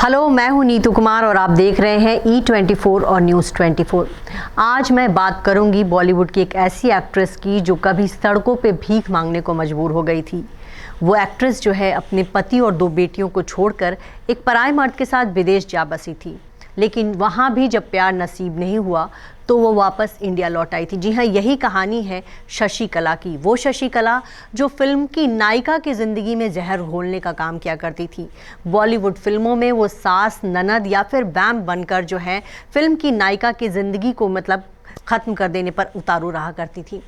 Hello, मैं हूं नीतू कुमार और आप देख रहे हैं E24 और न्यूज़ 24। आज मैं बात करूंगी बॉलीवुड की एक ऐसी एक्ट्रेस की जो कभी सड़कों पे भीख मांगने को मजबूर हो गई थी। वो एक्ट्रेस जो है अपने पति और 2 बेटियों को छोड़कर एक पराये मर्द के साथ विदेश जा बसी थी, लेकिन वहाँ भी जब प्यार नसीब नहीं हुआ तो वो वापस इंडिया लौट आई थी। जी हाँ, यही कहानी है शशि कला की। वो शशि कला जो फिल्म की नायिका की ज़िंदगी में जहर घोलने का काम किया करती थी। बॉलीवुड फिल्मों में वो सास, ननद या फिर वैम्प बनकर जो है फिल्म की नायिका की ज़िंदगी को ख़त्म कर देने पर उतारू रहा करती थी।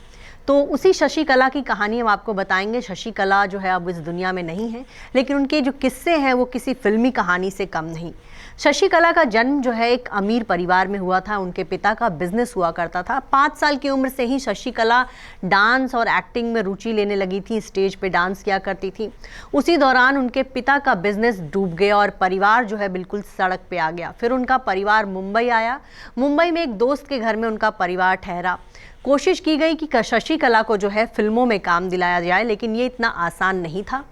तो उसी शशि कला की कहानी हम आपको बताएंगे। शशि कला जो है अब इस दुनिया में नहीं है, लेकिन उनके जो किस्से हैं वो किसी फिल्मी कहानी से कम नहीं। शशि कला का जन्म जो है एक अमीर परिवार में हुआ था। उनके पिता का बिजनेस हुआ करता था। 5 साल की उम्र से ही शशि कला डांस और एक्टिंग में रुचि लेने लगी थी। स्टेज पे डांस किया करती थी। उसी दौरान उनके पिता का बिजनेस डूब गया और परिवार जो है बिल्कुल सड़क पे आ गया। फिर उनका परिवार मुंबई आया। मुंबई में एक दोस्त के घर में उनका परिवार ठहरा। कोशिश की गई कि शशि कला को जो है फिल्मों में काम दिलाया जाए, लेकिन ये इतना आसान नहीं था।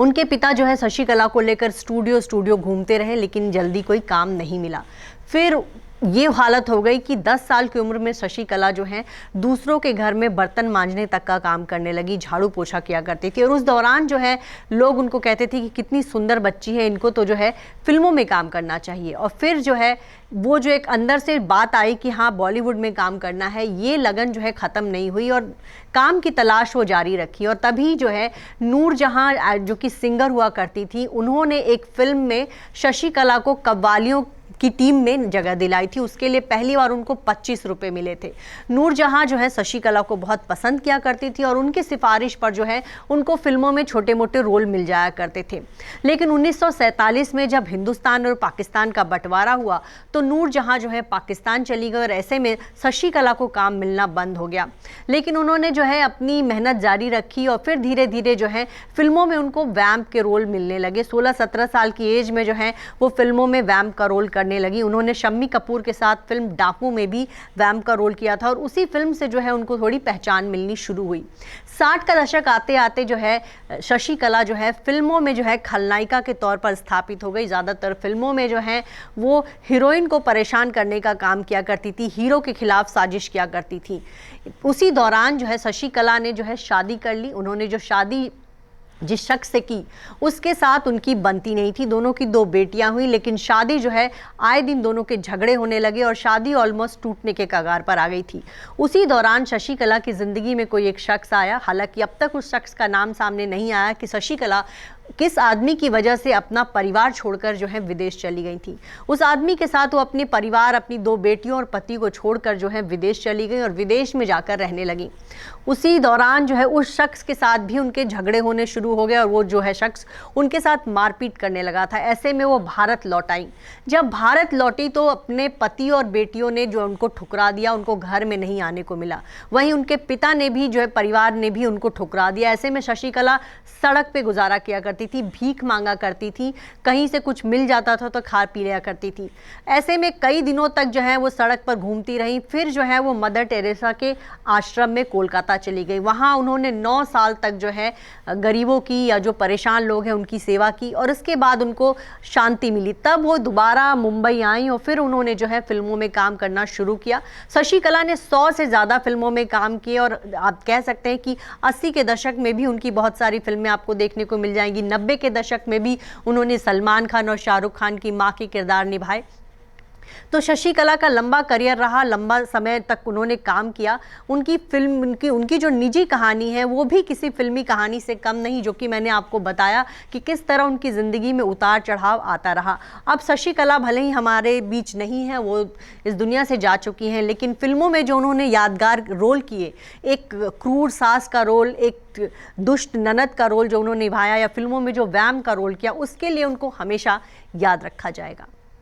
उनके पिता जो है शशि कला को लेकर स्टूडियो घूमते रहे, लेकिन जल्दी कोई काम नहीं मिला। फिर ये हालत हो गई कि 10 साल की उम्र में शशि कला जो है दूसरों के घर में बर्तन मांजने तक का काम करने लगी, झाड़ू पोछा किया करती थी। और उस दौरान जो है लोग उनको कहते थे कि कितनी सुंदर बच्ची है, इनको तो जो है फिल्मों में काम करना चाहिए। और फिर जो है वो जो एक अंदर से बात आई कि हाँ, बॉलीवुड में काम करना है, ये लगन जो है ख़त्म नहीं हुई और काम की तलाश वो जारी रखी। और तभी जो है नूरजहां जो कि सिंगर हुआ करती थी, उन्होंने एक फिल्म में शशि कला को कव्वालियों की टीम में जगह दिलाई थी। उसके लिए पहली बार उनको 25 रुपये मिले थे। नूरजहां जो है शशि कला को बहुत पसंद किया करती थी और उनकी सिफारिश पर जो है उनको फिल्मों में छोटे मोटे रोल मिल जाया करते थे। लेकिन 1947 में जब हिंदुस्तान और पाकिस्तान का बंटवारा हुआ तो नूरजहां जो है पाकिस्तान चली गई और ऐसे में शशि कला को काम मिलना बंद हो गया। लेकिन उन्होंने जो है अपनी मेहनत जारी रखी और फिर धीरे धीरे जो है फिल्मों में उनको वैम्प के रोल मिलने लगे। 16-17 साल की एज में जो है वो फिल्मों में वैम्प का रोल लगी। उन्होंने शम्मी कपूर के साथ फिल्म डाकू में भी वैम्प का रोल किया था और उसी फिल्म से जो है उनको थोड़ी पहचान मिलनी शुरू हुई। 60 का दशक आते आते जो है शशि कला जो है फिल्मों में जो है खलनायिका के तौर पर स्थापित हो गई। ज़्यादातर फिल्मों में जो है वो हीरोइन को परेशान करने का काम किया करती थी, हीरो के खिलाफ साजिश किया करती थी। उसी दौरान जो है शशि कला ने जो है शादी कर ली। उन्होंने जो शादी जिस शख्स से की उसके साथ उनकी बनती नहीं थी। दोनों की 2 बेटियां हुई, लेकिन शादी जो है आए दिन दोनों के झगड़े होने लगे और शादी ऑलमोस्ट टूटने के कगार पर आ गई थी। उसी दौरान शशि कला की ज़िंदगी में कोई एक शख्स आया। हालांकि अब तक उस शख्स का नाम सामने नहीं आया कि शशि कला किस आदमी की वजह से अपना परिवार छोड़कर जो है विदेश चली गई थी। उस आदमी के साथ वो अपने परिवार, अपनी 2 बेटियों और पति को छोड़कर जो है विदेश चली गई और विदेश में जाकर रहने लगी। उसी दौरान जो है उस शख्स के साथ भी उनके झगड़े होने शुरू हो गए और वो जो है शख्स उनके साथ मारपीट करने लगा था। ऐसे में वो भारत लौट आई। जब भारत लौटी तो अपने पति और बेटियों ने जो उनको ठुकरा दिया, उनको घर में नहीं आने को मिला। वहीं उनके पिता ने भी जो है परिवार ने भी उनको ठुकरा दिया। ऐसे में शशि कला सड़क पे गुजारा किया करती थी, भीख मांगा करती थी, कहीं से कुछ मिल जाता था तो खा पी लिया करती थी। ऐसे में कई दिनों तक जो है वो सड़क पर घूमती रही। फिर जो है वो मदर टेरेसा के आश्रम में कोलकाता चली गई। वहाँ उन्होंने 9 साल तक जो है गरीबों की या जो परेशान लोग हैं उनकी सेवा की और उसके बाद उनको शांति मिली। तब वो दोबारा मुंबई आई और फिर उन्होंने जो है फिल्मों में काम करना शुरू किया। शशि कला ने 100 से ज़्यादा फिल्मों में काम किए और आप कह सकते हैं कि 80 के दशक में भी उनकी बहुत सारी फिल्में आपको देखने को मिल जाएंगी। 90 के दशक में भी उन्होंने सलमान खान और शाहरुख खान की मां के किरदार निभाए। तो शशि कला का लंबा करियर रहा, लंबा समय तक उन्होंने काम किया। उनकी फिल्म उनकी जो निजी कहानी है वो भी किसी फिल्मी कहानी से कम नहीं, जो कि मैंने आपको बताया कि किस तरह उनकी ज़िंदगी में उतार चढ़ाव आता रहा। अब शशि कला भले ही हमारे बीच नहीं है, वो इस दुनिया से जा चुकी हैं, लेकिन फिल्मों में जो उन्होंने यादगार रोल किए, एक क्रूर सास का रोल, एक दुष्ट ननद का रोल जो उन्होंने निभाया या फिल्मों में जो वैम्प का रोल किया, उसके लिए उनको हमेशा याद रखा जाएगा।